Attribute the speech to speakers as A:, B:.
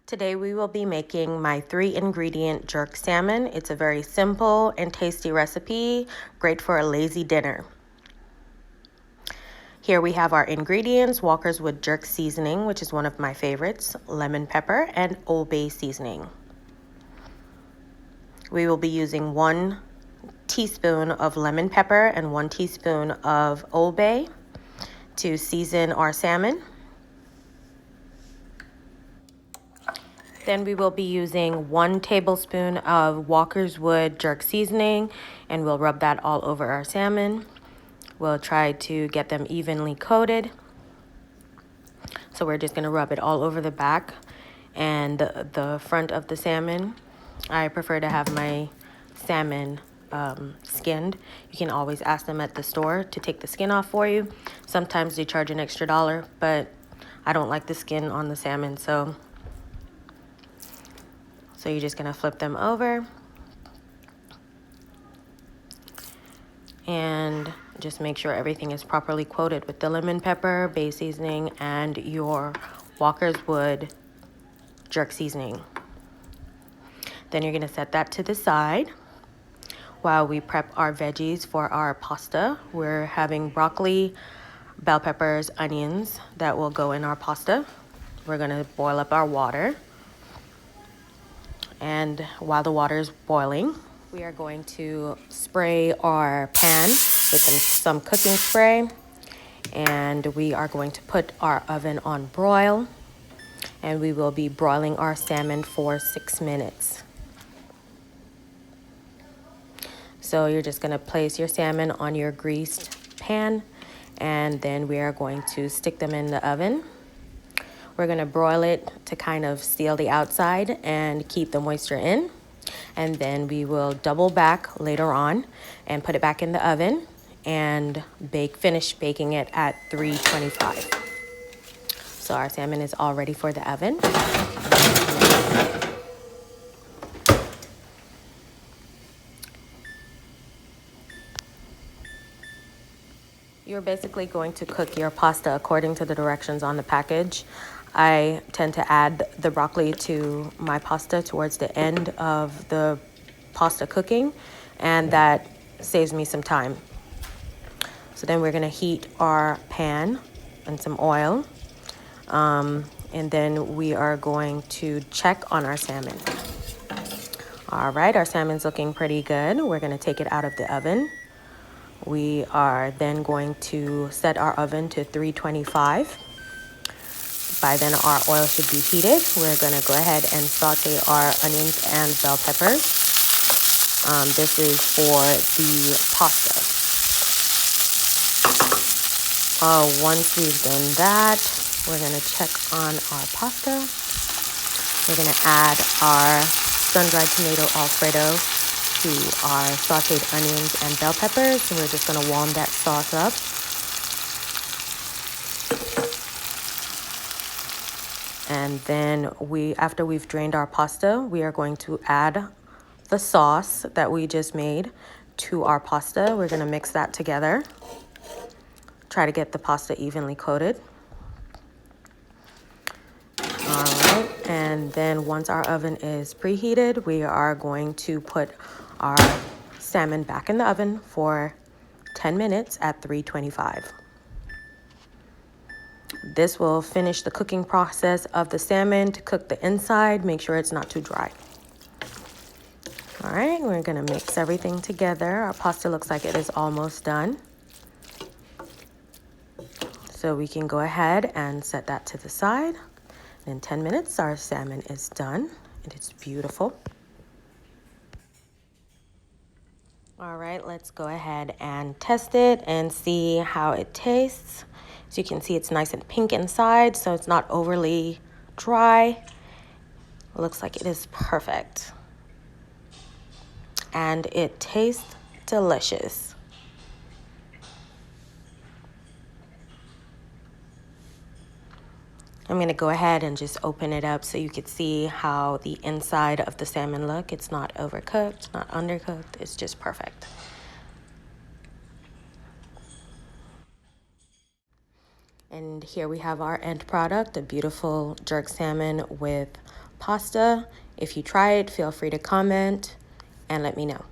A: Today we will be making my 3-ingredient jerk salmon. It's a very simple and tasty recipe, great for a lazy dinner. Here we have our ingredients: Walkerswood Jerk Seasoning, which is one of my favorites, lemon pepper, and Old Bay seasoning. We will be using 1 teaspoon of lemon pepper and 1 teaspoon of Old Bay to season our salmon. Then we will be using 1 tablespoon of Walkerswood Jerk Seasoning, and we'll rub that all over our salmon. We'll try to get them evenly coated. So we're just going to rub it all over the back and the front of the salmon. I prefer to have my salmon skinned. You can always ask them at the store to take the skin off for you. Sometimes they charge an extra $1, but I don't like the skin on the salmon, so you're just going to flip them over and just make sure everything is properly coated with the lemon pepper, bay seasoning, and your Walkerswood jerk seasoning. Then you're going to set that to the side while we prep our veggies for our pasta. We're having broccoli, bell peppers, onions that will go in our pasta. We're going to boil up our water. And while the water is boiling, we are going to spray our pan with some cooking spray. And we are going to put our oven on broil. And we will be broiling our salmon for 6 minutes. So you're just going to place your salmon on your greased pan. And then we are going to stick them in the oven. We're going to broil it to kind of seal the outside and keep the moisture in. And then we will double back later on and put it back in the oven and finish baking it at 325. So our salmon is all ready for the oven. You're basically going to cook your pasta according to the directions on the package. I tend to add the broccoli to my pasta towards the end of the pasta cooking, and that saves me some time. So then we're going to heat our pan and some oil, and then we are going to check on our salmon. All right, our salmon's looking pretty good. We're going to take it out of the oven. We are then going to set our oven to 325. By then our oil should be heated. We're going to go ahead and saute our onions and bell peppers. This is for the pasta. Once we've done that, we're going to check on our pasta. We're going to add our sun-dried tomato Alfredo to our sauteed onions and bell peppers. And we're just going to warm that sauce up. And then after we've drained our pasta, we are going to add the sauce that we just made to our pasta. We're going to mix that together. Try to get the pasta evenly coated. All right. And then once our oven is preheated, we are going to put our salmon back in the oven for 10 minutes at 325. This will finish the cooking process of the salmon to cook the inside. Make sure it's not too dry. All right, we're going to mix everything together. Our pasta looks like it is almost done. So we can go ahead and set that to the side. In 10 minutes, our salmon is done. It is beautiful. All right, let's go ahead and test it and see how it tastes. So you can see it's nice and pink inside, so it's not overly dry. It looks like it is perfect. And it tastes delicious. I'm going to go ahead and just open it up so you can see how the inside of the salmon look. It's not overcooked, not undercooked. It's just perfect. And here we have our end product, a beautiful jerk salmon with pasta. If you try it, feel free to comment and let me know.